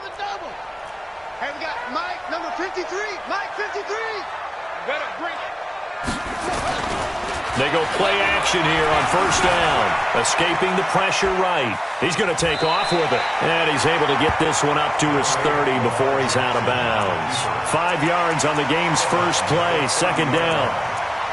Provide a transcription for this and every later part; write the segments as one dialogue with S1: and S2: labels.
S1: Hey, we got Mike, number 53. Mike, 53. Better bring it.
S2: They go play action here on first down. Escaping the pressure right. He's going to take off with it. And he's able to get this one up to his 30 before he's out of bounds. 5 yards on the game's first play. Second down.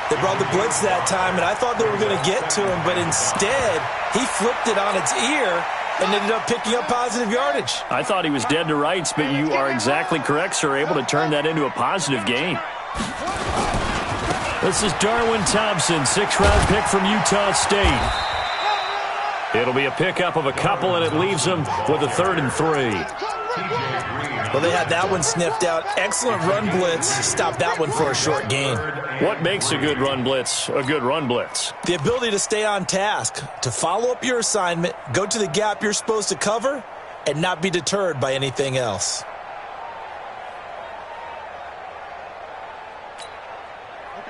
S3: They brought the blitz that time, and I thought they were going to get to him, but instead he flipped it on its ear and ended up picking up positive yardage.
S2: I thought he was dead to rights, but you are exactly correct, sir. Able to turn that into a positive gain. This is Darwin Thompson, 6th-round pick from Utah State. It'll be a pickup of a couple, and it leaves them with a 3rd and 3.
S3: Well, they had that one sniffed out. Excellent run blitz. Stopped that one for a short gain.
S2: What makes a good run blitz a good run blitz?
S3: The ability to stay on task, to follow up your assignment, go to the gap you're supposed to cover, and not be deterred by anything else.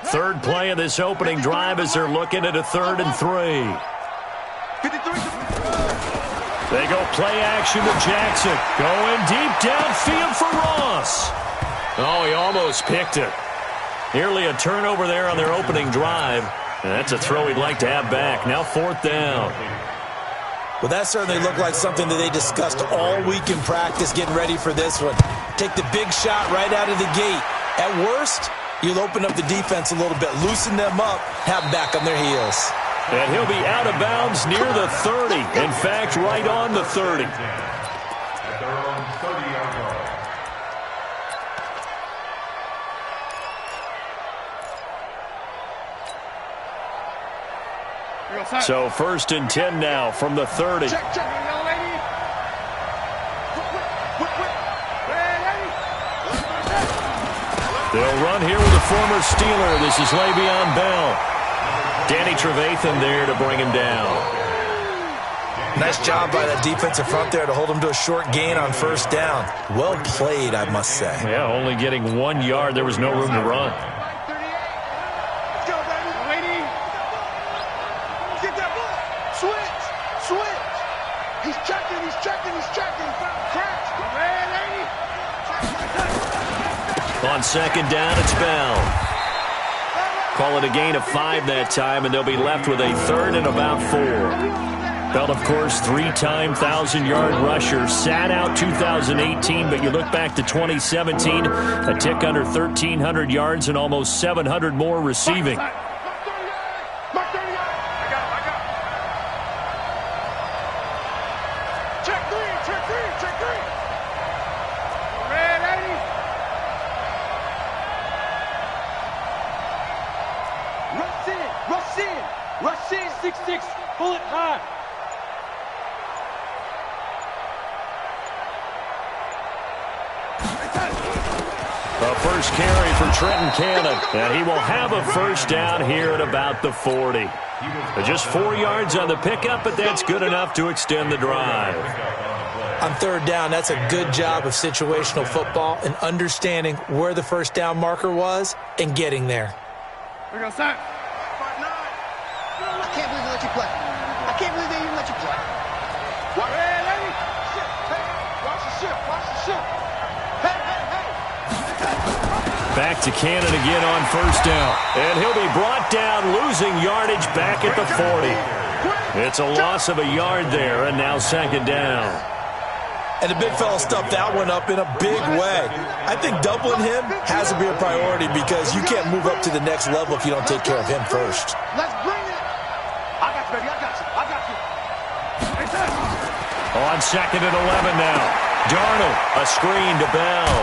S2: Third play of this opening drive as they're looking at a 3rd and 3. They go play action to Jackson. Going deep downfield for Ross. Oh, he almost picked it. Nearly a turnover there on their opening drive. And that's a throw he'd like to have back. Now 4th down.
S3: Well, that certainly looked like something that they discussed all week in practice getting ready for this one. Take the big shot right out of the gate. At worst, you'll open up the defense a little bit, loosen them up, have them back on their heels.
S2: And he'll be out of bounds near the 30. In fact, right on the 30. So 1st and 10 now from the 30. They'll run here with a former Steeler. This is Le'Veon Bell. Danny Trevathan there to bring him down.
S3: Nice job by that defensive front there to hold him to a short gain on 1st down. Well played, I must say.
S2: Yeah, only getting 1 yard. There was no room to run. On 2nd down, it's Bell. Call it a gain of 5 that time, and they'll be left with a 3rd and about 4. Bell, of course, 3-time 1,000-yard rusher. Sat out 2018, but you look back to 2017, a tick under 1,300 yards and almost 700 more receiving.
S4: Rush in, 6-6, pull it high.
S2: A first carry for Trenton Cannon, and he will have a 1st down here at about the 40. Just 4 yards on the pickup, but that's good enough to extend the drive.
S3: On 3rd down, that's a good job of situational football and understanding where the 1st down marker was and getting there.
S1: We're going to start. I can't believe they let you play. I can't believe they even let you play. What? Hey, lady. Hey, watch the ship. Watch the ship. Hey, hey, hey.
S2: Back to Cannon again on 1st down. And he'll be brought down, losing yardage back at the 40. It's a loss of a yard there, and now 2nd down.
S3: And the big fella stuffed that one up in a big way. I think doubling him has to be a priority because you can't move up to the next level if you don't take care of him first.
S1: Let's bring it. I got you, baby. I got you. I got you.
S2: On 2nd and 11 now. Darnold, a screen to Bell.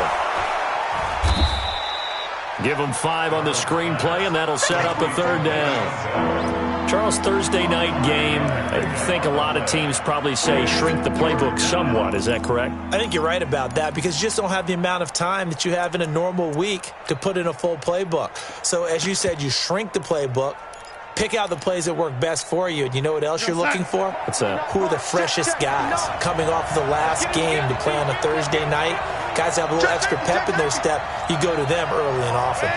S2: Give him 5 on the screenplay, and that'll set up a 3rd down. Charles, Thursday night game, I think a lot of teams probably say shrink the playbook somewhat. Is that correct?
S3: I think you're right about that because you just don't have the amount of time that you have in a normal week to put in a full playbook. So, as you said, you shrink the playbook, pick out the plays that work best for you. And you know what else you're looking for?
S2: What's that?
S3: Who are the freshest guys coming off the last game to play on a Thursday night? Guys have a little extra pep in their step. You go to them early and often.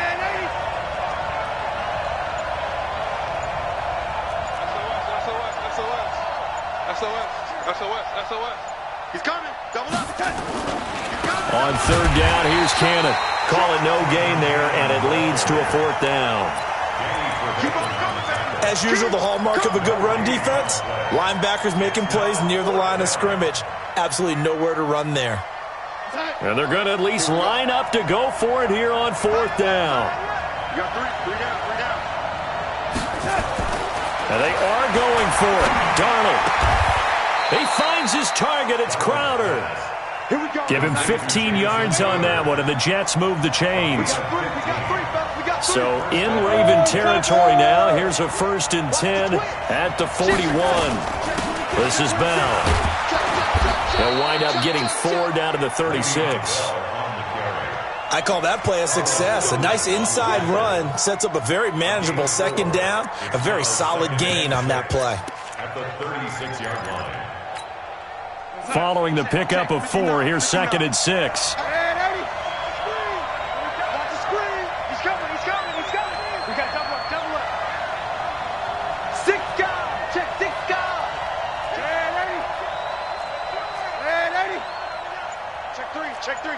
S5: SOS.
S1: He's coming. Double up.
S2: On third down, here's Cannon. Call it no gain there, and it leads to a fourth down.
S3: As usual, the hallmark of a good run defense, linebackers making plays near the line of scrimmage. Absolutely nowhere to run there.
S2: And they're going to at least line up to go for it here on fourth down.
S1: You got three down.
S2: And they are going for it. Darnold. He finds his target. It's Crowder.
S1: Here we go.
S2: Give him 15 yards on that one, and the Jets move the chains. So in Raven territory now. Here's a 1st and 10 at the 41. This is Bell. They'll wind up getting 4 down to the 36.
S3: I call that play a success. A nice inside run sets up a very manageable second down. A very solid gain on that play.
S5: At the 36-yard line.
S2: Following the pickup of 4, here's 2nd and 6.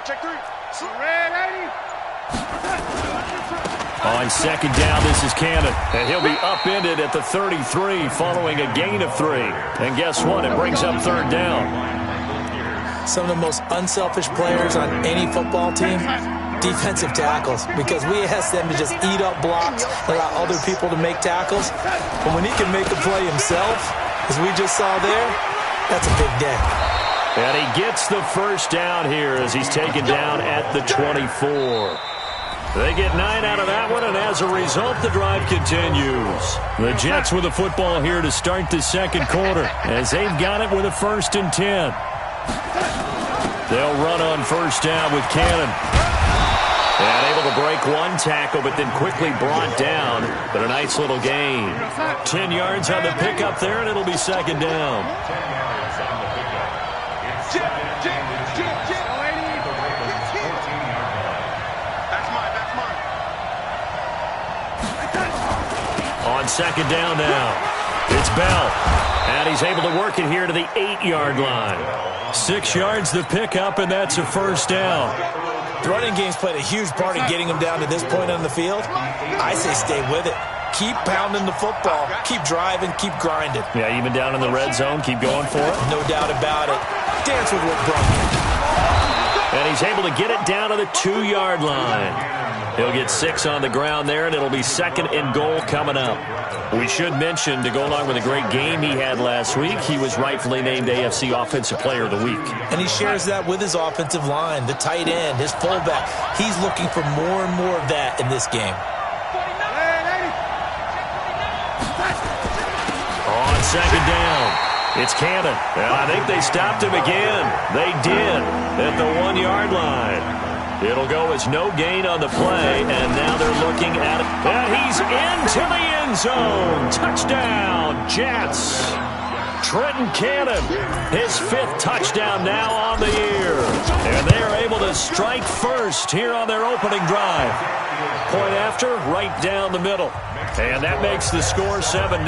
S1: Check three.
S2: On second down, this is Cannon. And he'll be upended at the 33 following a gain of 3. And guess what? It brings up third down.
S3: Some of the most unselfish players on any football team, defensive tackles, because we ask them to just eat up blocks, allow other people to make tackles. But when he can make a play himself, as we just saw there, that's a big day.
S2: And he gets the first down here as he's taken down at the 24. They get 9 out of that one, and as a result, the drive continues. The Jets with the football here to start the second quarter as they've got it with a 1st and 10. They'll run on first down with Cannon. And able to break one tackle, but then quickly brought down. But a nice little gain. 10 yards on the pickup there, and it'll be second down. On second down now, it's Bell. And he's able to work it here to the 8-yard line. 6 yards the pickup, and that's a first down.
S3: The running game's played a huge part in getting him down to this point on the field. I say stay with it. Keep pounding the football. Keep driving. Keep grinding.
S2: Yeah, even down in the red zone, keep going for it.
S3: No doubt about it. Dance with what brought you.
S2: And he's able to get it down to the 2-yard line. He'll get 6 on the ground there, and it'll be 2nd and goal coming up. We should mention, to go along with a great game he had last week, he was rightfully named AFC Offensive Player of the Week.
S3: And he shares that with his offensive line, the tight end, his fullback. He's looking for more and more of that in this game.
S2: On second down, it's Cannon. And I think they stopped him again. They did at the 1-yard line. It'll go as no gain on the play, and now they're looking at it. And he's into the end zone. Touchdown, Jets. Trenton Cannon, his 5th touchdown now on the year. And they are able to strike first here on their opening drive. Point after, right down the middle. And that makes the score 7-0.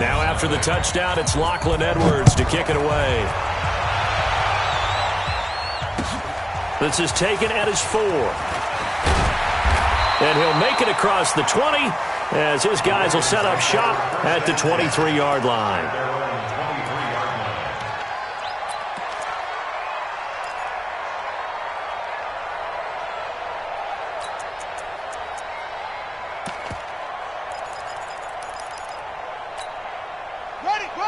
S2: Now after the touchdown, it's Lachlan Edwards to kick it away. This is taken at his 4. And he'll make it across the 20 as his guys will set up shop at the 23-yard line.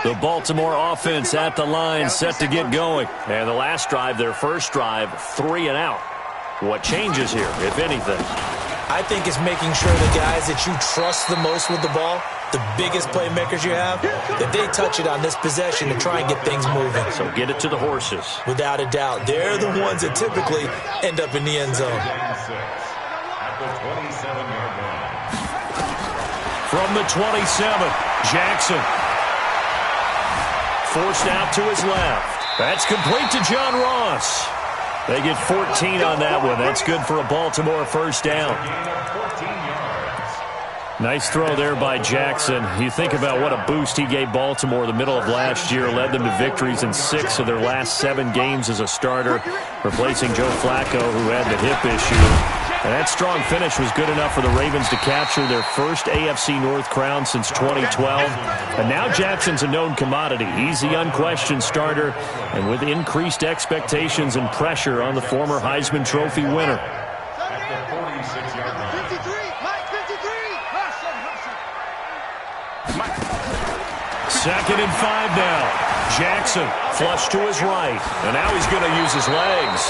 S2: The Baltimore offense at the line, set to get going. And the last drive, their first drive, 3 and out. What changes here, if anything?
S3: I think it's making sure the guys that you trust the most with the ball, the biggest playmakers you have, that they touch it on this possession to try and get things moving.
S2: So get it to the horses.
S3: Without a doubt. They're the ones that typically end up in the end zone.
S5: At the 27-yard line.
S2: From the 27, Jackson. Forced out to his left. That's complete to John Ross. They get 14 on that one. That's good for a Baltimore first down. Nice throw there by Jackson. You think about what a boost he gave Baltimore the middle of last year, led them to victories in 6 of their last 7 games as a starter, replacing Joe Flacco, who had the hip issue. And that strong finish was good enough for the Ravens to capture their first AFC North crown since 2012. And now Jackson's a known commodity. He's the unquestioned starter, and with increased expectations and pressure on the former Heisman Trophy winner.
S5: At the 46-yard line.
S1: 53, Mike, 53.
S2: Second and 5 now. Jackson flush to his right, and now he's going to use his legs.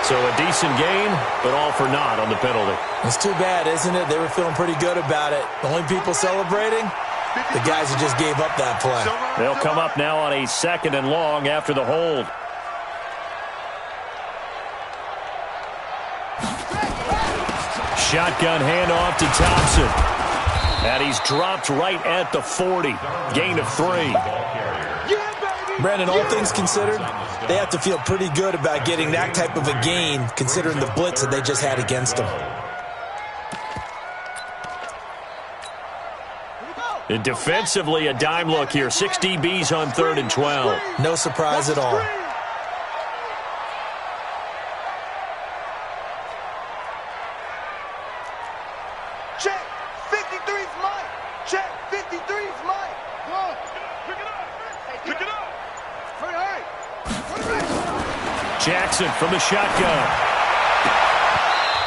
S2: So a decent gain, but all for naught on the penalty.
S3: It's too bad, isn't it? They were feeling pretty good about it. The only people celebrating, the guys who just gave up that play.
S2: They'll come up now on a 2nd and long after the hold. Shotgun handoff to Thompson. And he's dropped right at the 40. Gain of 3.
S3: Brandon, all things considered, they have to feel pretty good about getting that type of a gain, considering the blitz that they just had against them.
S2: And defensively, a dime look here. 6 DBs on 3rd and 12.
S3: No surprise at all.
S1: Check. 53's Mike. Check. 53's Mike. Go. Pick it up. Pick it up. Hurry.
S2: Jackson from the shotgun.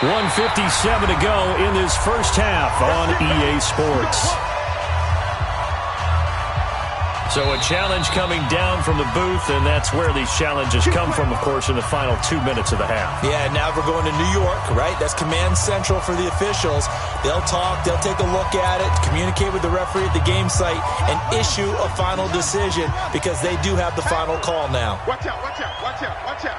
S2: 1:57 to go in this first half on EA Sports. So a challenge coming down from the booth, and that's where these challenges come from, of course, in the final 2 minutes of the half.
S3: Yeah, now we're going to New York, right? That's command central for the officials. They'll talk, they'll take a look at it, communicate with the referee at the game site, and issue a final decision because they do have the final call now.
S1: Watch out. Okay.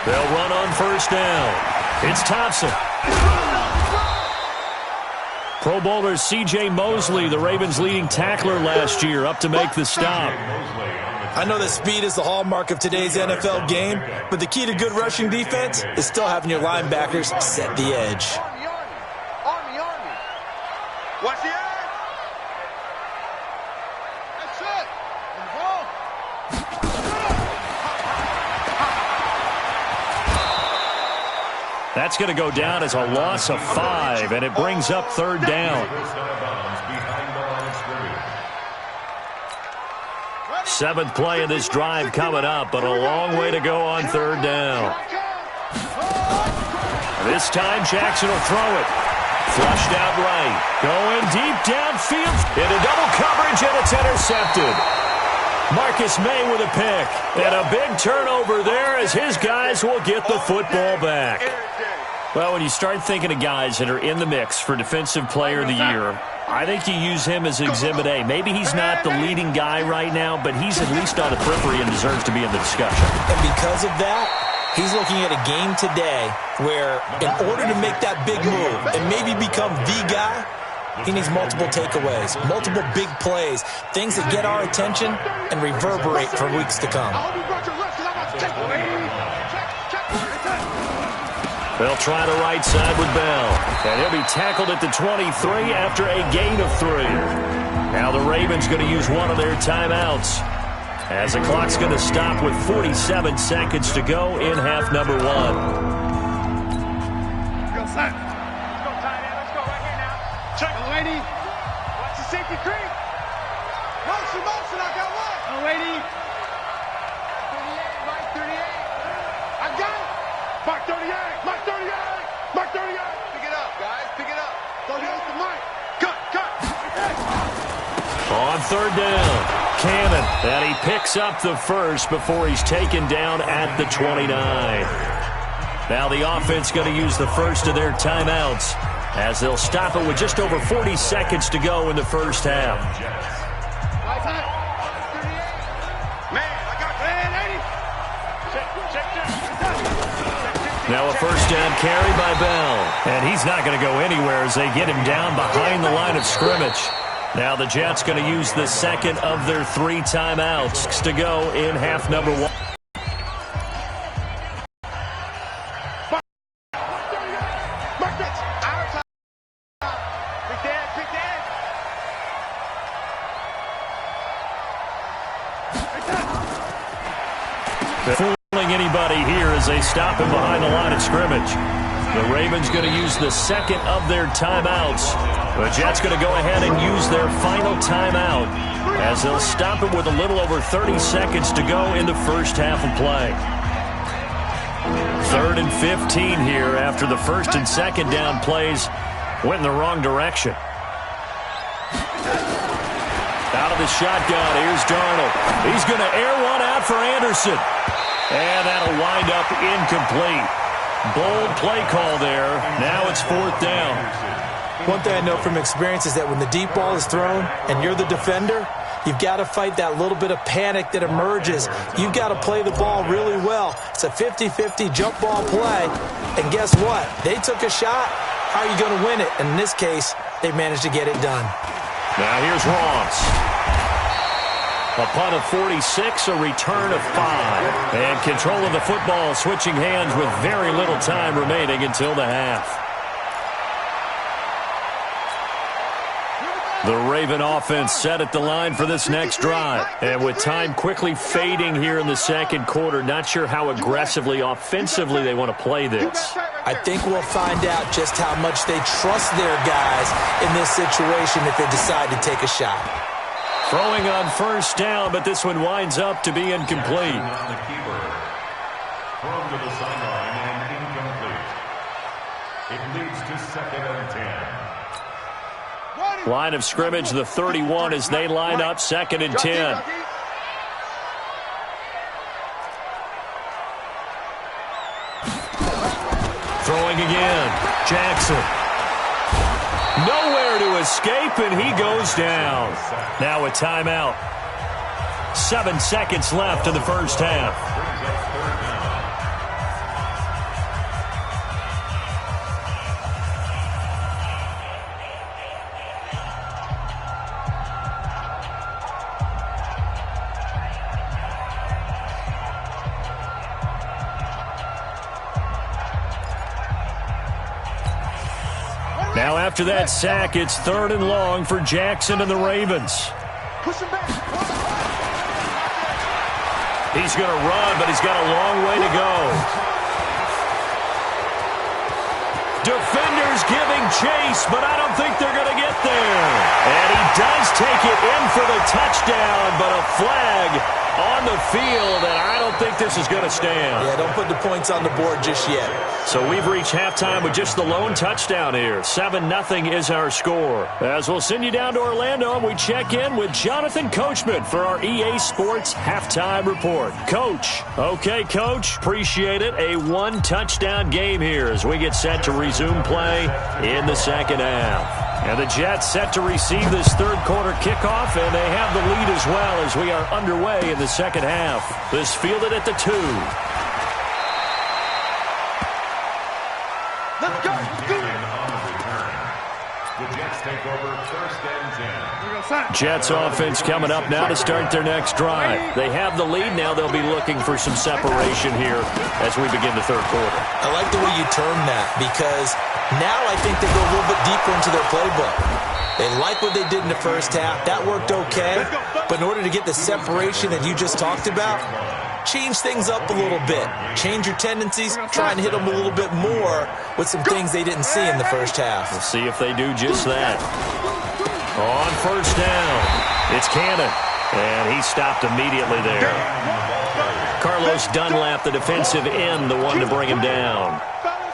S2: They'll run on first down. It's Thompson. Pro Bowler C.J. Mosley, the Ravens' leading tackler last year, up to make the stop.
S3: I know that speed is the hallmark of today's NFL game, but the key to good rushing defense is still having your linebackers set the edge.
S1: Army. Watch the edge. That's it. And the ball.
S2: That's going to go down as a loss of 5, and it brings up 3rd down. 7th play of this drive coming up, but a long way to go on 3rd down. This time Jackson will throw it. Flushed out right. Going deep downfield. Into double coverage, and it's intercepted. Marcus May with a pick. And a big turnover there as his guys will get the football back. Well, when you start thinking of guys that are in the mix for Defensive Player of the Year, I think you use him as Exhibit A. Maybe he's not the leading guy right now, but he's at least on the periphery and deserves to be in the discussion.
S3: And because of that, he's looking at a game today where in order to make that big move and maybe become the guy, he needs multiple takeaways, multiple big plays, things that get our attention and reverberate for weeks to come.
S2: They'll try the right side with Bell. And he'll be tackled at the 23 after a gain of 3. Now the Ravens going to use one of their timeouts, as the clock's going to stop with 47 seconds to go in half number 1.
S1: Let's go, tight end. Let's go right here now. Check the lady. Watch the safety creep. Motion, I got one. Oh, lady. 38, Mike 38. I got it. Mike 38. Pick it up, guys. Pick it up. 38 to Mike. Cut.
S2: On 3rd down, Cannon. And he picks up the first before he's taken down at the 29. Now the offense going to use the first of their timeouts, as they'll stop it with just over 40 seconds to go in the first half. Now a first down carry by Bell. And he's not going to go anywhere as they get him down behind the line of scrimmage. Now the Jets going to use the second of their 3 timeouts to go in half number 1. Fooling anybody here as they stop him behind the line of scrimmage. The Ravens going to use the second of their timeouts. The Jets going to go ahead and use their final timeout as they'll stop it with a little over 30 seconds to go in the first half of play. 3rd and 15 here after the first and second down plays went in the wrong direction. Out of the shotgun, here's Darnold. He's going to air one out for Anderson. And that'll wind up incomplete. Bold play call there. Now it's 4th down.
S3: One thing I know from experience is that when the deep ball is thrown and you're the defender, you've got to fight that little bit of panic that emerges. You've got to play the ball really well. It's a 50-50 jump ball play. And guess what? They took a shot. How are you going to win it? And in this case, they managed to get it done.
S2: Now here's Ross. A punt of 46, a return of 5. And control of the football switching hands with very little time remaining until the half. The Raven offense set at the line for this next drive. And with time quickly fading here in the second quarter, not sure how aggressively, offensively they want to play this.
S3: I think we'll find out just how much they trust their guys in this situation if they decide to take a shot.
S2: Throwing on first down, but this one winds up to be incomplete.
S5: The keeper. Thrown to the sideline and incomplete. It leads to 2nd and 10.
S2: Line of scrimmage, the 31 as they line up 2nd and 10. Throwing again. Jackson. Nowhere to escape, and he goes down. Now a timeout. 7 seconds left in the first half. Now after that sack, it's 3rd and long for Jackson and the Ravens. He's going to run, but he's got a long way to go. Defenders giving chase, but I don't think they're going to get there. And he does take it in for the touchdown, but a flag on the field, and I don't think this is going to stand.
S3: Yeah, don't put the points on the board just yet.
S2: So we've reached halftime with just the lone touchdown here. 7-0 is our score. As we'll send you down to Orlando, and we check in with Jonathan Coachman for our EA Sports Halftime Report. Coach. Okay, Coach. Appreciate it. A 1-touchdown game here as we get set to resume play in the second half. And the Jets set to receive this third quarter kickoff, and they have the lead as well as we are underway in the second half. This fielded at the 2.
S1: Let's go.
S5: The Jets take over 1st and 10.
S2: Jets offense coming up now to start their next drive. They have the lead. Now they'll be looking for some separation here as we begin the third quarter.
S3: I like the way you term that because now I think they go a little bit deeper into their playbook. They like what they did in the first half. That worked okay. But in order to get the separation that you just talked about, change things up a little bit. Change your tendencies. Try and hit them a little bit more with some things they didn't see in the first half.
S2: We'll see if they do just that. On first down, it's Cannon. And he stopped immediately there. Carlos Dunlap, the defensive end, the one to bring him down.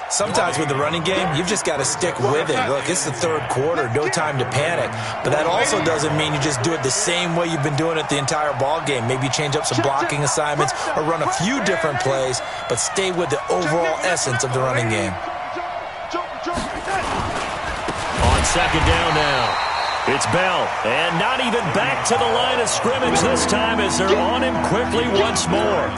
S3: Sometimes with the running game, you've just got to stick with it. Look, it's the third quarter, no time to panic. But that also doesn't mean you just do it the same way you've been doing it the entire ball game. Maybe change up some blocking assignments or run a few different plays, but stay with the overall essence of the running game.
S2: On second down now, it's Bell. And not even back to the line of scrimmage this time as they're on him quickly once more.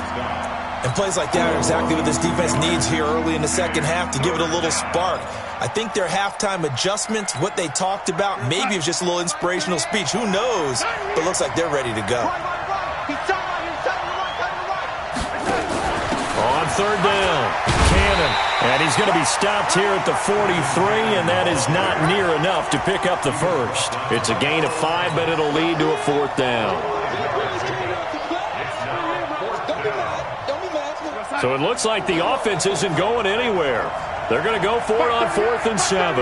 S3: And plays like that are exactly what this defense needs here early in the second half to give it a little spark. I think their halftime adjustments, what they talked about, maybe it was just a little inspirational speech. Who knows? But it looks like they're ready to go.
S2: On third down, Cannon. And he's going to be stopped here at the 43, and that is not near enough to pick up the first. It's a gain of 5, but it'll lead to a 4th down. So it looks like the offense isn't going anywhere. They're going to go for it on 4th and 7.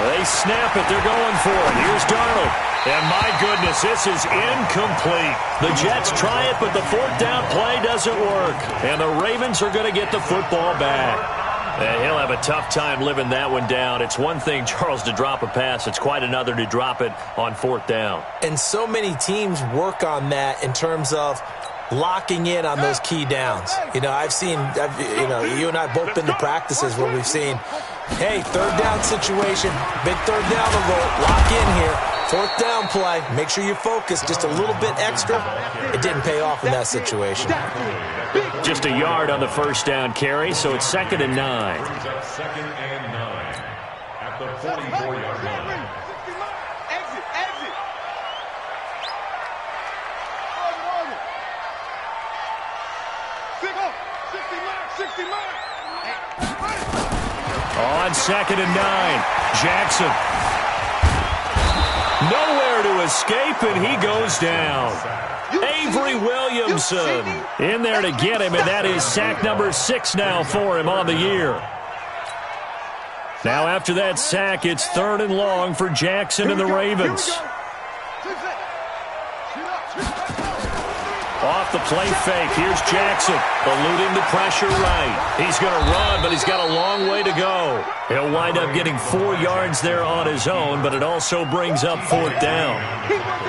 S2: They snap it. They're going for it. Here's Darnold. And my goodness, this is incomplete. The Jets try it, but the 4th down play doesn't work. And the Ravens are going to get the football back. And he'll have a tough time living that one down. It's one thing, Charles, to drop a pass. It's quite another to drop it on 4th down.
S3: And so many teams work on that in terms of locking in on those key downs. You know, you and I both been to practices where we've seen, hey, 3rd down situation, big 3rd down alert, lock in here. 4th down play, make sure you focus just a little bit extra. It didn't pay off in that situation.
S2: Just a yard on the 1st down carry, so it's 2nd and 9.
S5: 2nd and 9 at the 44-yard line.
S2: On 2nd and 9, Jackson. Nowhere to escape, and he goes down. Avery Williamson in there to get him, and that is sack number 6 now for him on the year. Now after that sack, it's 3rd and long for Jackson and the Ravens. Off the play fake, here's Jackson, eluding the pressure right. He's going to run, but he's got a long way to go. He'll wind up getting 4 yards there on his own, but it also brings up 4th down.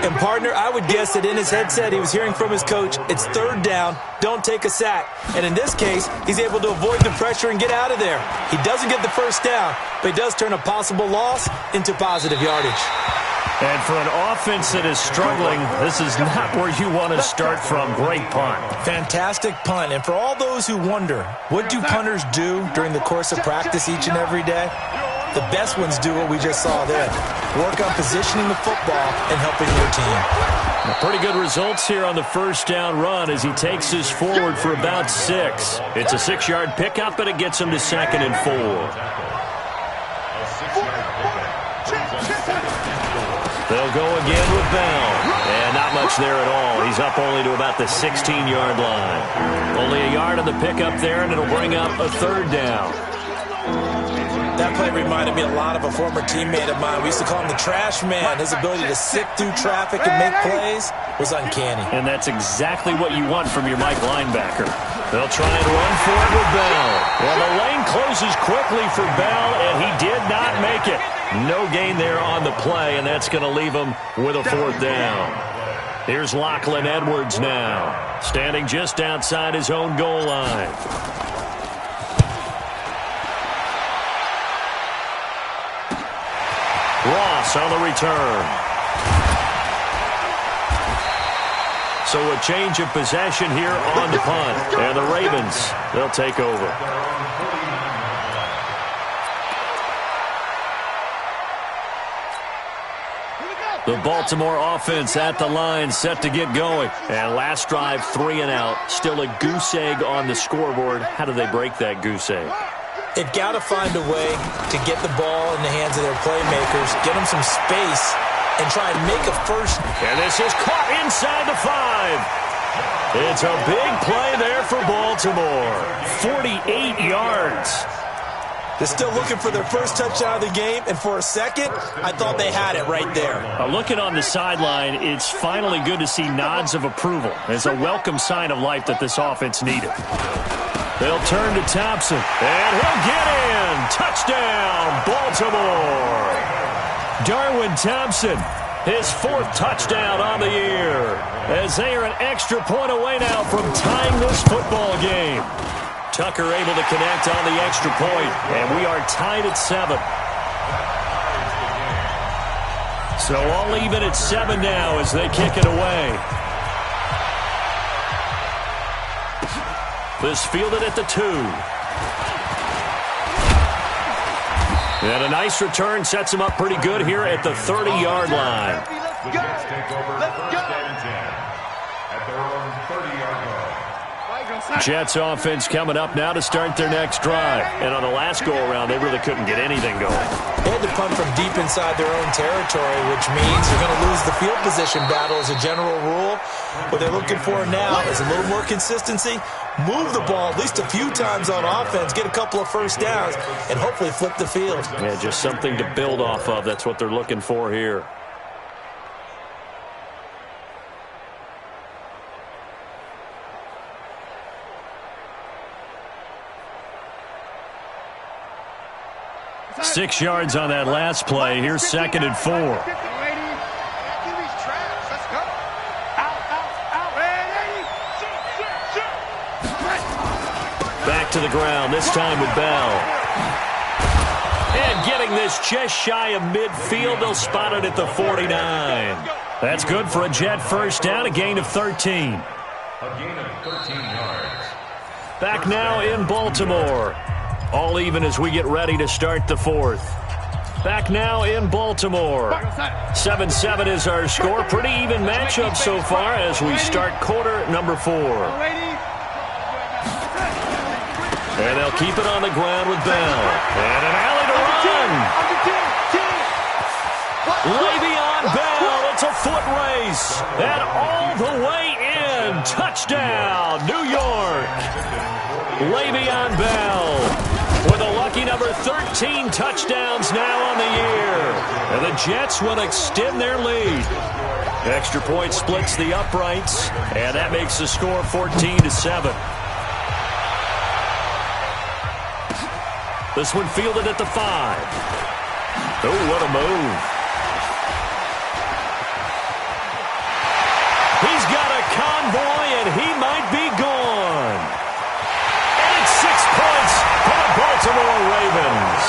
S3: And, partner, I would guess that in his headset he was hearing from his coach, it's 3rd down, don't take a sack. And in this case, he's able to avoid the pressure and get out of there. He doesn't get the 1st down, but he does turn a possible loss into positive yardage.
S2: And for an offense that is struggling, this is not where you want to start from. Great punt.
S3: Fantastic punt. And for all those who wonder, what do punters do during the course of practice each and every day? The best ones do what we just saw there. Work on positioning the football and helping their team.
S2: Pretty good results here on the 1st down run as he takes this forward for about 6. It's a 6-yard pickup, and it gets him to 2nd and 4. They'll go again with Bell. And not much there at all. He's up only to about the 16-yard line. Only a yard on the pickup there, and it'll bring up a 3rd down.
S3: That play reminded me a lot of a former teammate of mine. We used to call him the trash man. His ability to sift through traffic and make plays was uncanny.
S2: And that's exactly what you want from your Mike linebacker. They'll try and run for it with Bell. Well, the lane closes quickly for Bell, and he did not make it. No gain there on the play, and that's going to leave him with a 4th down. Here's Lachlan Edwards now, standing just outside his own goal line. Ross on the return. So a change of possession here on the punt. And the Ravens, they'll take over. The Baltimore offense at the line, set to get going. And last drive, 3 and out. Still a goose egg on the scoreboard. How do they break that goose egg?
S3: They've got to find a way to get the ball in the hands of their playmakers, get them some space, and try and make a first.
S2: And this is caught inside the 5. It's a big play there for Baltimore. 48 yards.
S3: They're still looking for their first touchdown of the game, and for a second, I thought they had it right there.
S2: Looking on the sideline, it's finally good to see nods of approval. It's a welcome sign of life that this offense needed. They'll turn to Thompson, and he'll get in. Touchdown, Baltimore. Darwin Thompson, his 4th touchdown on the year, as they are an extra point away now from tying this football game. Tucker able to connect on the extra point, and we are tied at 7. So all even at 7 now as they kick it away. This fielded at the 2. And a nice return sets him up pretty good here at the 30-yard line.
S5: The Jets take over 1st and 10 at their own 30-yard line.
S2: Jets offense coming up now to start their next drive. And on the last go-around, they really couldn't get anything going.
S3: They had to punt from deep inside their own territory, which means they're going to lose the field position battle as a general rule. What they're looking for now is a little more consistency, move the ball at least a few times on offense, get a couple of first downs, and hopefully flip the field.
S2: Yeah, just something to build off of. That's what they're looking for here. Six yards on that last play. Here's 2nd and 4. Back to the ground, this time with Bell. And getting this just shy of midfield. They'll spot it at the 49. That's good for a Jet first down, a gain of 13.
S5: A gain of 13 yards.
S2: Back now in Baltimore. All even as we get ready to start the fourth. Back now in Baltimore. 7-7 is our score. Pretty even matchup so far as we start quarter number 4. And they'll keep it on the ground with Bell. And an alley to run. Le'Veon Bell. It's a foot race. And all the way in. Touchdown, New York. Le'Veon Bell with a lucky number 13 touchdowns now on the year. And the Jets will extend their lead. Extra point splits the uprights, and that makes the score 14-7. This one fielded at the 5. Oh, what a move. He's got a convoy, and he might be gone. And it's 6 points for the Baltimore Ravens.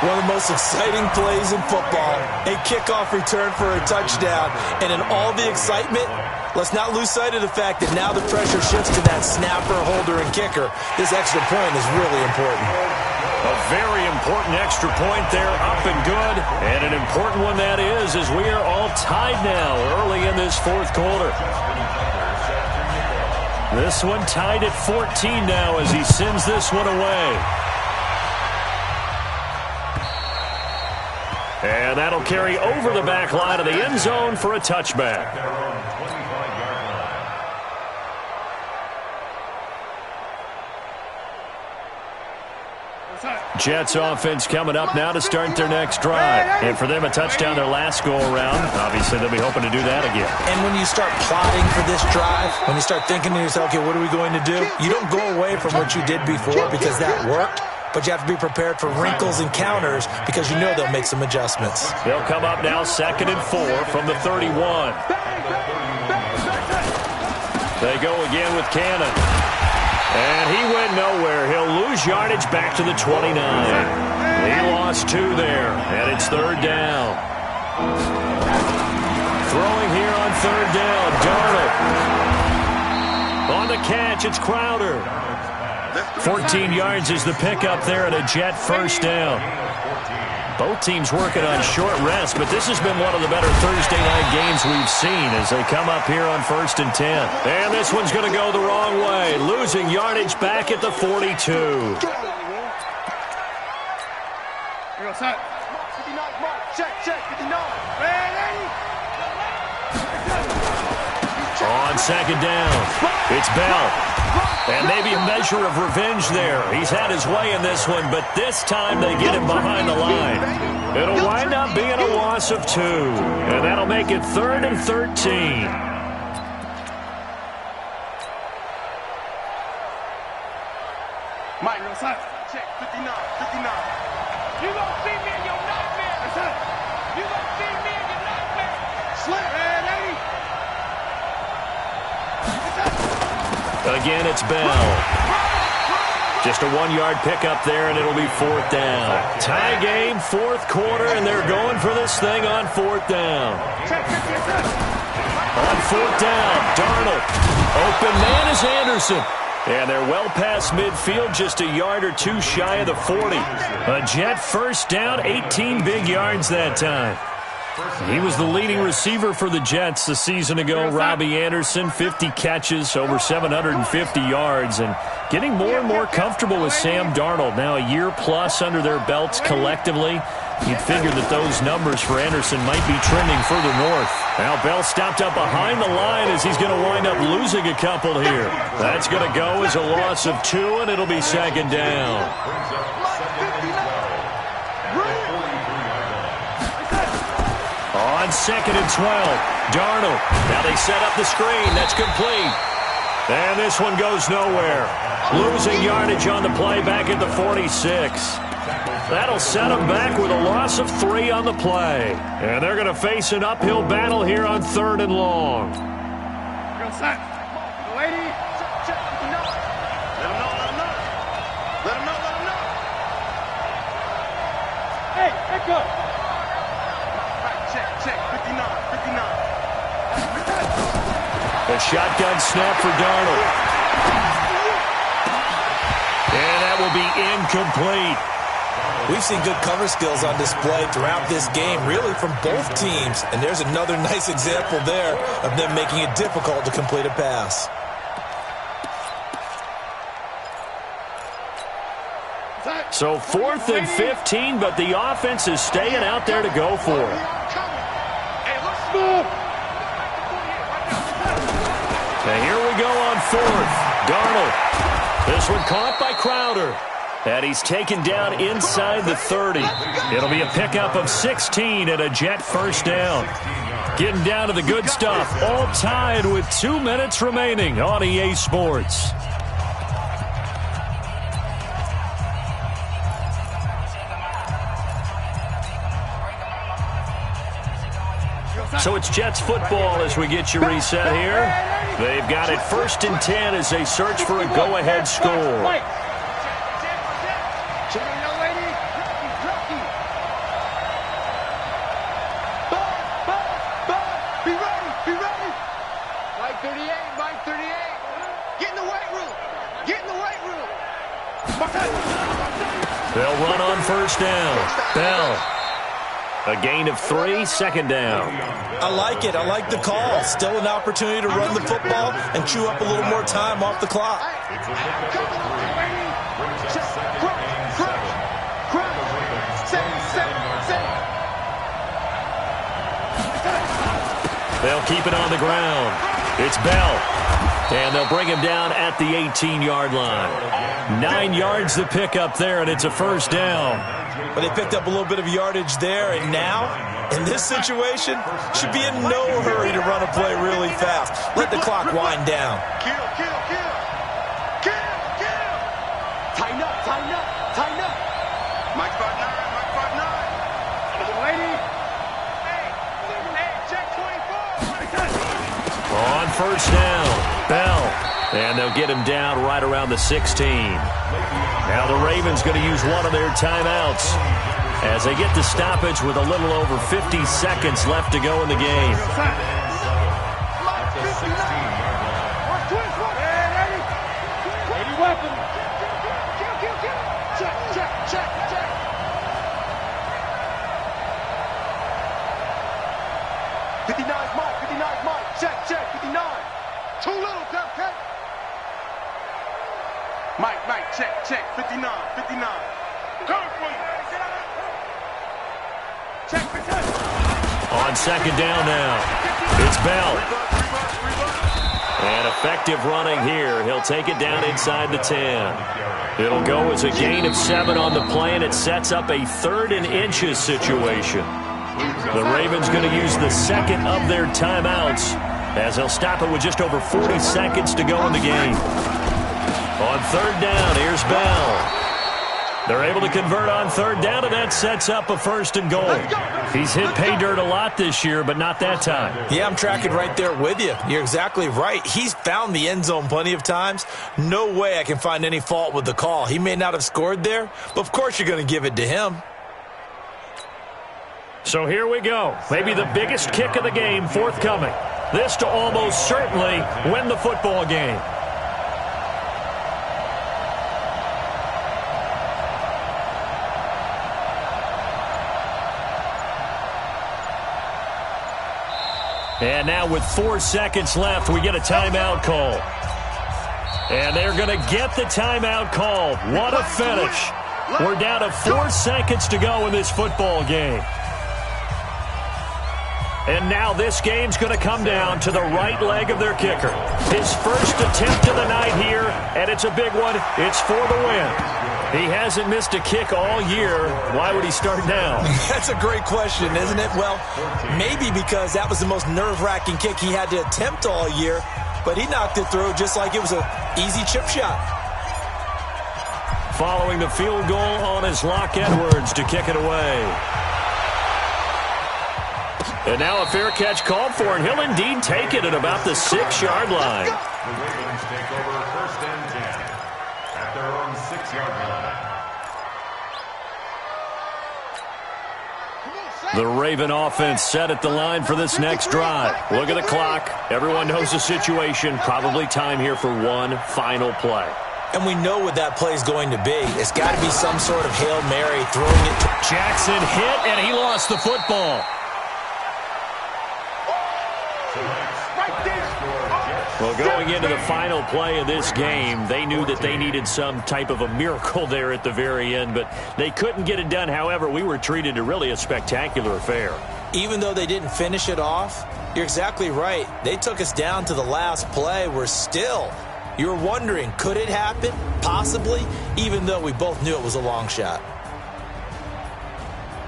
S3: One of the most exciting plays in football. A kickoff return for a touchdown. And in all the excitement, let's not lose sight of the fact that now the pressure shifts to that snapper, holder, and kicker. This extra point is really important.
S2: A very important extra point there, up and good. And an important one that is, as we are all tied now early in this fourth quarter. This one tied at 14 now as he sends this one away. And that'll carry over the back line of the end zone for a touchback. Jets offense coming up now to start their next drive. And for them, a touchdown their last go-around. Obviously, they'll be hoping to do that again.
S3: And when you start plotting for this drive, when you start thinking to yourself, okay, what are we going to do? You don't go away from what you did before because that worked. But you have to be prepared for wrinkles and counters because you know they'll make some adjustments.
S2: They'll come up now 2nd and 4 from the 31. They go again with Cannon. And he went nowhere. He'll lose yardage back to the 29. He lost 2 there, and it's 3rd down. Throwing here on 3rd down, Darnold. On the catch, it's Crowder. 14 yards is the pickup there at a Jet first down. Both teams working on short rest, but this has been one of the better Thursday night games we've seen as they come up here on 1st and 10. And this one's going to go the wrong way, losing yardage back at the 42. On 2nd down, it's Bell. And maybe a measure of revenge there. He's had his way in this one, but this time they get him behind the line. It'll wind up being a loss of 2. And that'll make it 3rd and 13.
S1: Mike, check, 59. You gonna see me in your nightmare. You gonna see me in your nightmare. Slip, man,
S2: Again, it's Bell. Just a 1-yard pickup there, and it'll be 4th down. Tie game, 4th quarter, and they're going for this thing on 4th down. On 4th down, Darnold. Open man is Anderson. And they're well past midfield, just a yard or 2 shy of the 40. A Jet first down, 18 big yards that time. He was the leading receiver for the Jets a season ago. Robbie Anderson, 50 catches, over 750 yards, and getting more and more comfortable with Sam Darnold. Now a year plus under their belts collectively. You'd figure that those numbers for Anderson might be trending further north. Now Bell stopped up behind the line as he's going to wind up losing a couple here. That's going to go as a loss of 2, and it'll be second down. On 2nd and 12, Darnold. Now they set up the screen. That's complete. And this one goes nowhere. Losing yardage on the play back at the 46. That'll set them back with a loss of 3 on the play. And they're going to face an uphill battle here on 3rd and long.
S1: Go set. Lady. Check. Let him know. Let him know.
S4: Hey, go.
S1: Check. 59.
S2: A shotgun snap for Darnold. And that will be incomplete.
S3: We've seen good cover skills on display throughout this game, really from both teams. And there's another nice example there of them making it difficult to complete a pass.
S2: So 4th and 15, but the offense is staying out there to go for it. And here we go on 4th. Darnold. This one caught by Crowder. And he's taken down inside the 30. It'll be a pickup of 16 and a Jet first down. Getting down to the good stuff. All tied with 2 minutes remaining on EA Sports. So it's Jets football as we get you reset here. They've got it 1st and 10 as they search for a go-ahead score. They'll run on 1st down. Bell. A gain of 3, 2nd down.
S3: I like it. I like the call. Still an opportunity to run the football and chew up a little more time off the clock.
S2: They'll keep it on the ground. It's Bell. And they'll bring him down at the 18-yard line. 9 yards to pick up there, and it's a 1st down.
S3: But they picked up a little bit of yardage there, and now, in this situation, should be in no hurry to run a play really fast. Let the clock wind down.
S1: Kill. Tighten up. Mike 5'9". Lady. Hey, check 24.
S2: On 1st down, Bell. And they'll get him down right around the 16. Now the Ravens going to use one of their timeouts as they get the stoppage with a little over 50 seconds left to go in the game.
S1: Check. 59's Mike. Check. 59. Too little, okay? Mike, check. 59. Coming for you. Check.
S2: On 2nd down now, it's Bell. And effective running here. He'll take it down inside the 10. It'll go as a gain of 7 on the play, and it sets up a 3rd and inches situation. The Ravens going to use the 2nd of their timeouts as they'll stop it with just over 40 seconds to go in the game. On 3rd down, here's Bell. They're able to convert on 3rd down, and that sets up a 1st and goal. He's hit pay dirt a lot this year, but not that time.
S3: Yeah, I'm tracking right there with you. You're exactly right. He's found the end zone plenty of times. No way I can find any fault with the call. He may not have scored there, but of course you're going to give it to him.
S2: So here we go. Maybe the biggest kick of the game forthcoming. This to almost certainly win the football game. And now with 4 seconds left, we get a timeout call. And they're going to get the timeout call. What a finish. We're down to 4 seconds to go in this football game. And now this game's going to come down to the right leg of their kicker. His first attempt of the night here, and it's a big one. It's for the win. He hasn't missed a kick all year. Why would he start now?
S3: That's a great question, isn't it? Well, maybe because that was the most nerve-wracking kick he had to attempt all year, but he knocked it through just like it was an easy chip shot.
S2: Following the field goal on his Locke Edwards to kick it away. And now a fair catch called for, and he'll indeed take it at about the 6-yard line.
S5: The Ravens take over 1st and 10 at their own 6-yard line.
S2: The Raven offense set at the line for this next drive. Look at the clock. Everyone knows the situation. Probably time here for one final play.
S3: And we know what that play is going to be. It's got to be some sort of Hail Mary throwing it.
S2: Jackson hit, and he lost the football. Well, going into the final play of this game, they knew that they needed some type of a miracle there at the very end, but they couldn't get it done. However, we were treated to really a spectacular affair.
S3: Even though they didn't finish it off, you're exactly right. They took us down to the last play. You were wondering, could it happen? Possibly, even though we both knew it was a long shot.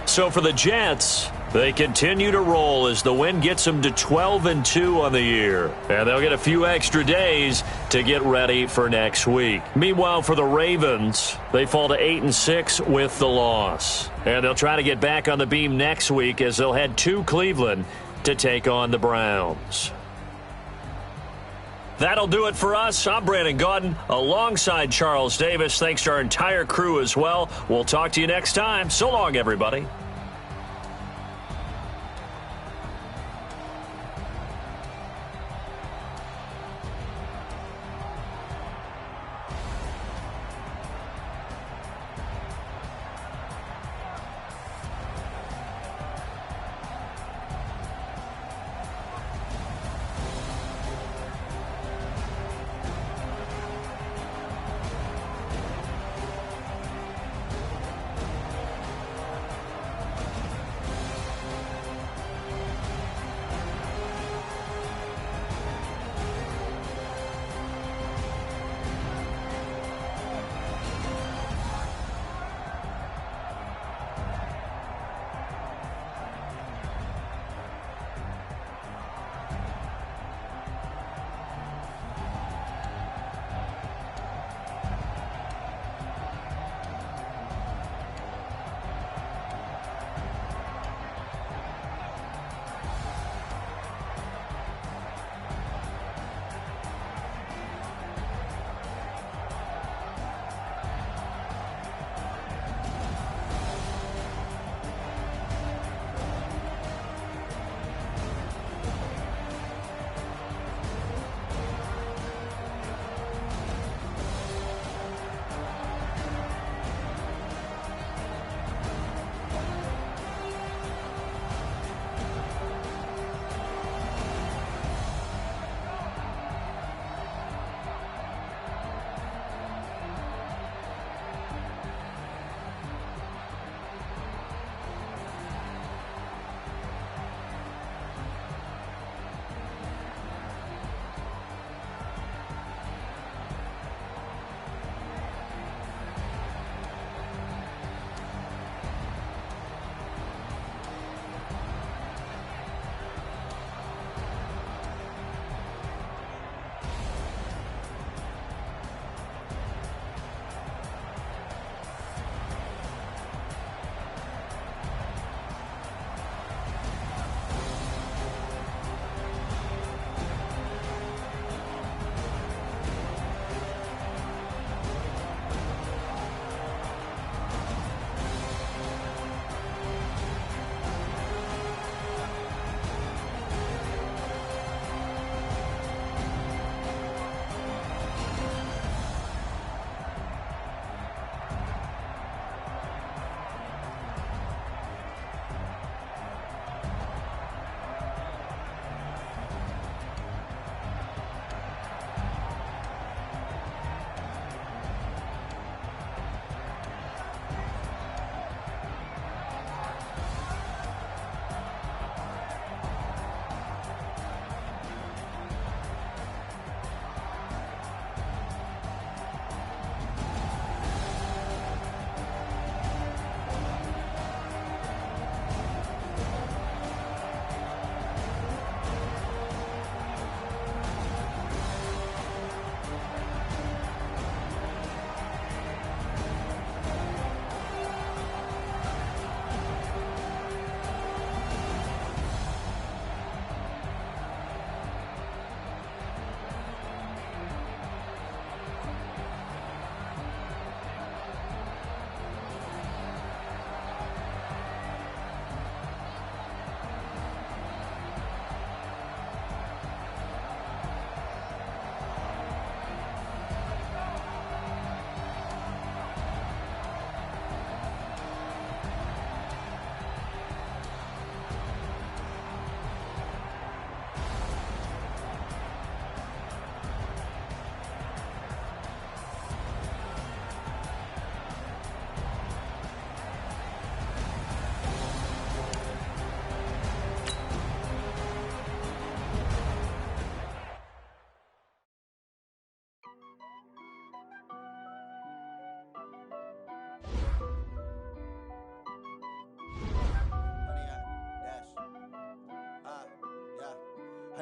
S2: So for the Jets, they continue to roll as the win gets them to 12-2 on the year. And they'll get a few extra days to get ready for next week. Meanwhile, for the Ravens, they fall to 8-6 with the loss. And they'll try to get back on the beam next week as they'll head to Cleveland to take on the Browns. That'll do it for us. I'm Brandon Gaudin alongside Charles Davis. Thanks to our entire crew as well. We'll talk to you next time. So long, everybody.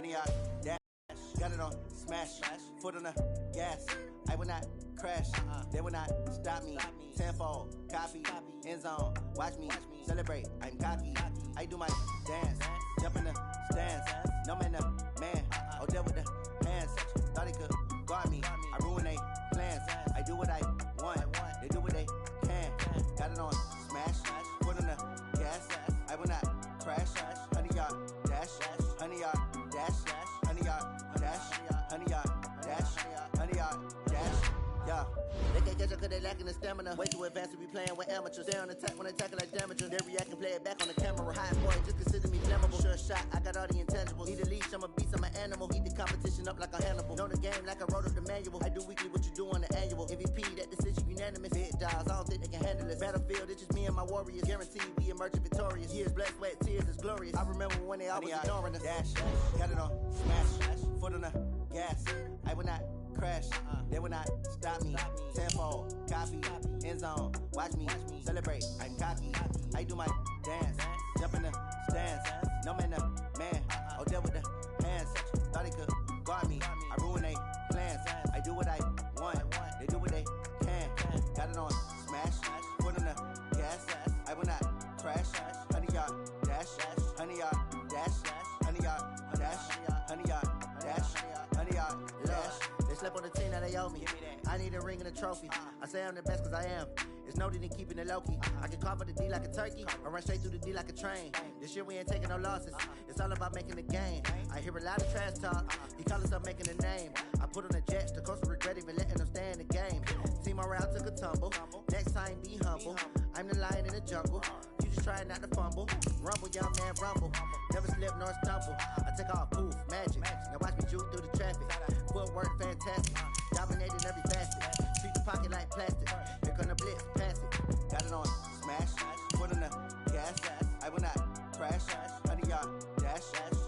S6: honey yard dash. Got it on smash, foot on the gas. I will not crash, they will not stop me. Tenfold, copy, end zone, watch me celebrate. I'm cocky, I do my dance, jump in the stands. No man, man, oh there with the hands. Thought he could guard me, I ruin they plans. I do what I want, they do what they can. Got it on smash, foot on the gas. I will not crash, honey yard dash, honey yard dash, honey yard dash, honey yard dash, honey yard dash. Yeah, they can't catch up cause they lacking the stamina. Way too advanced to be playing with amateurs. They on attack when attacking like damages. They react and play it back on the camera. High boy, just consider me flammable. Sure shot, I got all the intangibles. Need a leash, I'm a beast, I'm an animal. Eat the competition up like a Hannibal. Know the game like I wrote up the manual. I do weekly what you do on the annual. MVP, that decision unanimous. Big dogs, I don't think they can handle this. Battlefield, it's just me and my warriors. Guaranteed we emerging victorious. Years, blood, sweat, tears, is glorious. I remember when they always ignoring us. Dash, got it on smash, foot on the gas. I will not crash, they will not stop me. Tenfold, copy, end zone, watch me celebrate. I'm cocky, I do my dance, jump in the stands. No man, man, oh there with the hands. Thought he could guard me, I ruin they plans. I do what I want, they do what they can. Got it on smash, foot on the gas. I will not crash, honey yard dash, honey yard dash, honey yard dash, honey yard dash, honey yard dash. They slept on the team, now they owe me. I need a ring and a trophy. I say I'm the best cause I am. It's no need in keeping it low-key. I can carve up the D like a turkey, or run straight through the D like a train. This year we ain't taking no losses. It's all about making the game. I hear a lot of trash talk. He call himself making a name. I put on the Jets, the coach will regret even letting them stay in the game. Team around took a tumble. Next time be humble. I'm the lion in the jungle. You just try not to fumble. Rumble, young man, rumble. Never slip nor stumble. I take off, poof, magic. Now watch me juke through the traffic. Footwork fantastic. Dominating every facet. Treat the pocket like plastic. Here come the blitz, pass it. Got it on smash, foot on the gas. I will not crash, honey yard dash,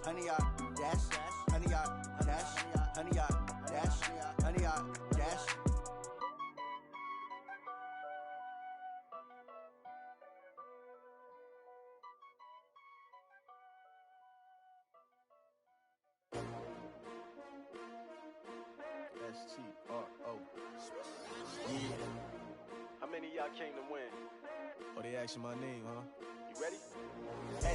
S6: honey yard dash, honey yard dash, honey yard dash, honey yard dash.
S1: STRO. Yeah. How many of y'all came to win?
S7: Oh, they asking my name, huh?
S1: You ready?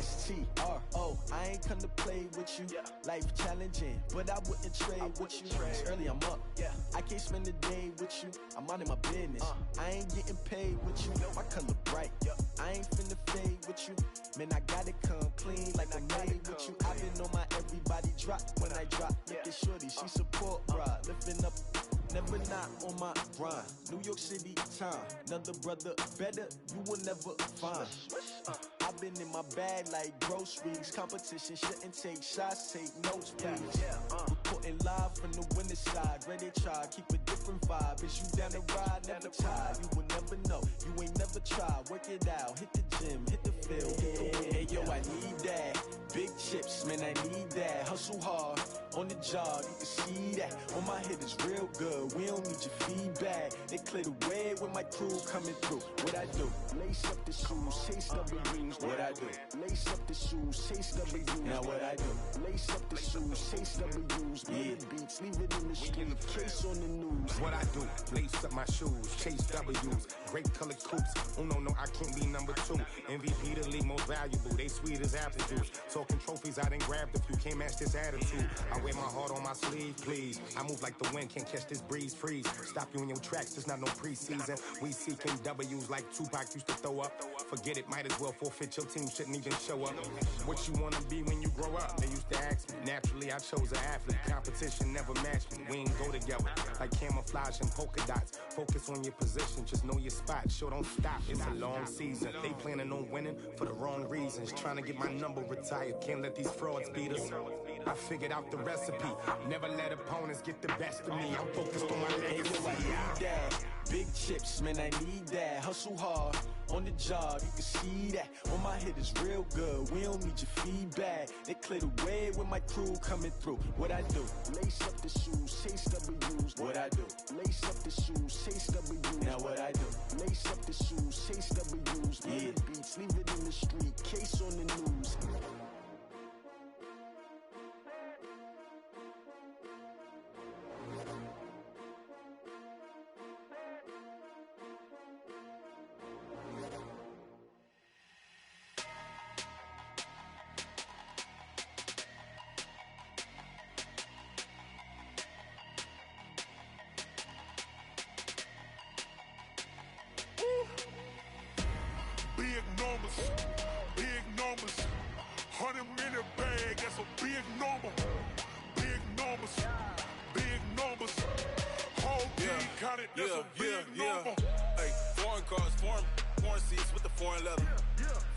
S7: STRO. I ain't come to play with you.
S1: Yeah.
S7: Life challenging, but I wouldn't trade with you. It's early, I'm up.
S1: Yeah.
S7: I can't spend the day with you. I'm minding my business. I ain't getting paid with you. My color bright.
S1: Yeah.
S7: I ain't finna fade with you. Man, I gotta come clean like I'm made with you. I've been on my everybody drop when I drop. Look at shorty, she support, bruh. Lifting up. Never not on my grind. New York City time. Another brother better, you will never find. I've been in my bag like groceries. Competition shouldn't take shots, take notes, please. Reporting live from the winning side. Ready to try, keep a different vibe. Is you down the ride, never tired. You will never know, you ain't never tried. Work it out, hit the gym, hit the field. Hey yo, I need that. Big chips, man, I need that. Hustle hard, on the job, you can see that. On my head is real good, we don't need your feedback. They clear the way with my crew coming through. What I do? Lace up the shoes, chase W's. What I do? Lace up the shoes, chase W's. Now what I do? Lace up the shoes, chase W's. Yeah. Beats, leave it in the street, case on the news.
S8: What I do? Lace up my shoes, chase W's. Great colored coops. Oh no, I can't be number 2. MVP the league most valuable. They sweet as apple juice. Talking trophies, I didn't grab the few. Can't match this attitude. I wear my heart on my sleeve, please. I move like the wind, can't catch this breeze, freeze. Stop you in your tracks, there's not no preseason. We seeking W's like Tupac used to throw up. Forget it, might as well forfeit. Your team shouldn't even show up. What you wanna be when you grow up? They used to ask me. Naturally, I chose an athlete. Competition never matched me. We ain't go together like camouflage and polka dots. Focus on your position, just know your spot. Sure, don't stop. It's a long season. They planning on winning for the wrong reasons. Trying to get my number retired. Can't let these frauds beat us. I figured out the recipe. Never let opponents get the best of me. I'm focused on my legacy.
S7: I need that. Big chips, man, I need that. Hustle hard, on the job, you can see that. On my head is real good, we don't need your feedback. They clear the way with my crew coming through. What I do? Lace up the shoes, chase W's. What I do? Lace up the shoes, chase W's. Now what I do? Lace up the shoes, chase W's. Yeah. Beats, leave it in the street, case on the news.
S8: the bag, that's a big number. Big numbers, big numbers. Whole team counted, that's a big number.
S9: Hey, foreign cars, foreign seats with the foreign leather.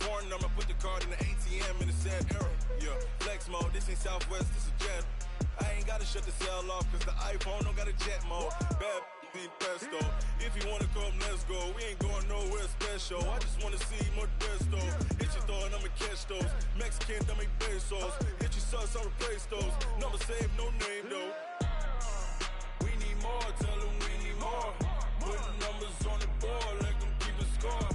S9: Foreign number, put the card in the ATM in the sad era. Yeah, flex mode, this ain't Southwest, this is Jet. I ain't gotta shut the cell off, cause the iPhone don't got a jet mode. Bad be pesto. If you wanna come, let's go. We ain't going nowhere special. I just wanna see more Modesto. Hit your thought, I'ma catch those. Mexican, I make pesos. Hit your sauce, I'll replace those. Number save, no name though. We need more, tell them we need more. Putting numbers on the board, let them keep a score.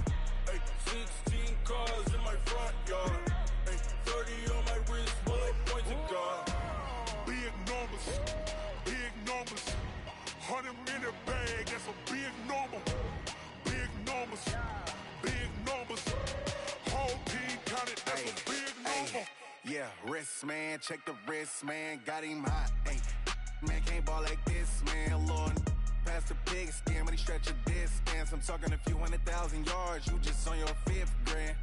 S9: Hey, 16 cars in my front yard. Hey, 30 on my wrist, bullet point to God.
S8: Big numbers, big numbers. 100 in the bag, that's a big number. Big numbers, big numbers. Whole team counted, that's a big number.
S10: Yeah, wrist man, check the wrist man, got him hot. Ay, man can't ball like this, man. Lord, past the pig skin when he stretch a distance. I'm talking a few 100,000 yards, you just on your 5th grand.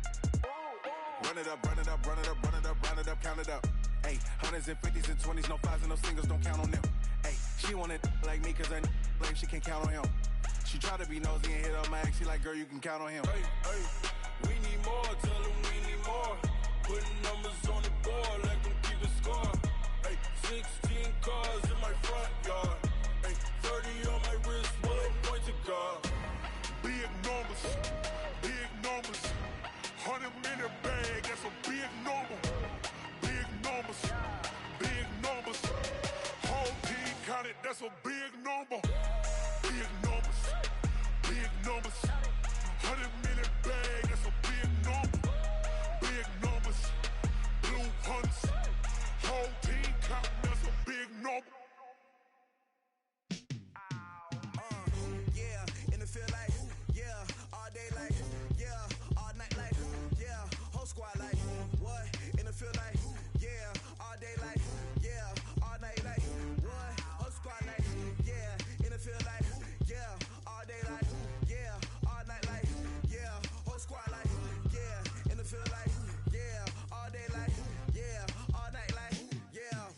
S10: Run it up, run it up, run it up, run it up, run it up, count it up. Ay, 100s and 50s and 20s, no 5s and no singles, don't count on them. Ay, she want it like me cause her like she can't count on him. She try to be nosy and hit up my ex, she like, girl, you can count on him.
S9: Hey, we need more, tell them we need more. Putting numbers on the board, let them keep the score. Hey, 16 cars in my front yard. Hey, 30 on my wrist, bullet point to God.
S8: Big numbers, big numbers. 100 in the bag, that's a big number. Big numbers, big numbers. Whole team counted, that's a big number. Big numbers, big numbers. 100 in the bag, that's a big number. Big numbers, blue hunts. Whole team counting, that's a big number.
S7: Yeah, in the field like, yeah, all day like, yeah, all night like, yeah, whole squad like, what? In the field like, yeah, all day like, yeah, all night like, what? Whole squad like, yeah, in the field like, yeah, all day like, yeah, all night like, yeah, whole squad like, yeah, in the field like, yeah, all day like, yeah, all night like, yeah.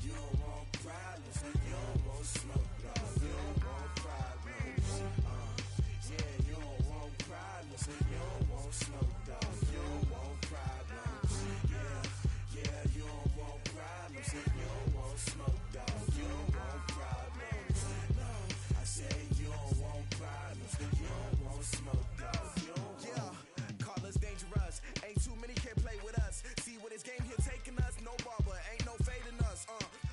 S7: You don't want problems, you don't want smoke, dog. You don't want problems. Yeah, you don't want problems, you don't want smoke, dog. You don't want problems. Yeah, you don't want problems, you don't want smoke, dog. You don't want problems. No, I said you don't want problems, you don't want smoke, dog. You don't want. Yeah, call us dangerous. Ain't too many can play with us. See what this game here taking us? No barber, ain't no fading us.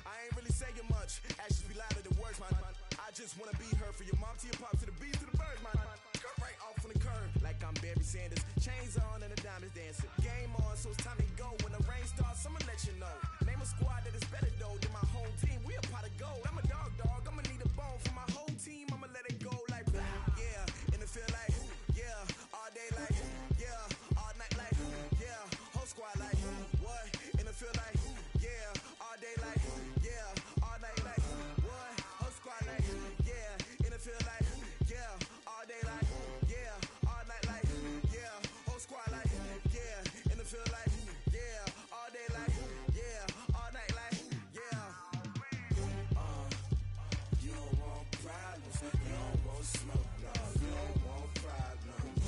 S7: I ain't really saying much. Actions be louder than words, man. I just wanna be heard for your mom to your pop to the beat to the birds, man. Cut right off on the curb, like I'm Barry Sanders. Chains on and the diamonds dancing. Game on, so it's time to go. When the rain starts, I'ma let you know. Name a squad that is better though than my home team. We a pot of gold. I'm a dog. I'ma need a bone for my whole team. I'ma let it go like blah. Yeah, in the field like, yeah, all day like, yeah, all night like, yeah, whole squad like, what? In the field like, yeah, all day like, yeah, all night like, what? Whole squad like, yeah, in the field like, yeah, all day like, yeah, all night like, yeah, whole squad like, yeah, in the field like, yeah, all day like, yeah, all night like, yeah. You don't want problems, you don't want smoke, dog. You don't want problems.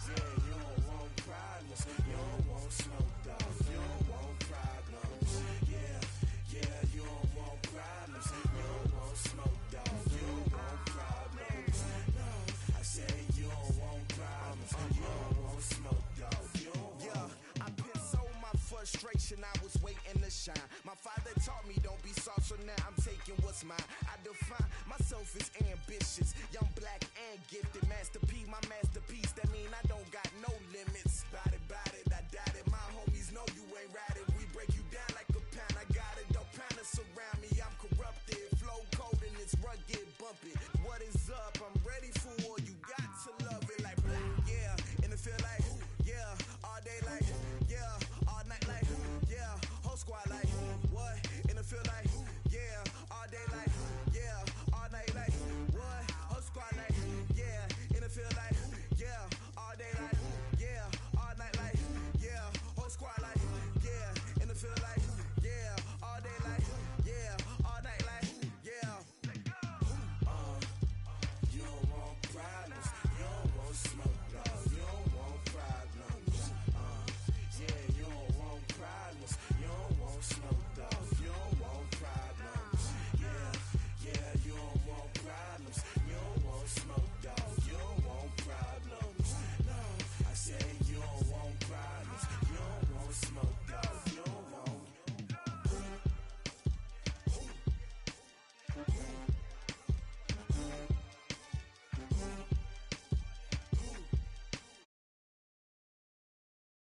S7: Yeah, you don't want problems, you don't want smoke, dog. You don't want problems. Yeah, you don't want problems, you don't want smoke, dog. You don't want problems. No, I said you don't want problems, you don't want smoke, dog. You don't want. Yeah, I put so my frustration, I was waiting to shine. My father taught me don't be soft, so now I'm taking what's mine. I define myself as ambitious, young, black, and gifted. Master P, my masterpiece, that mean I don't got no limits. By the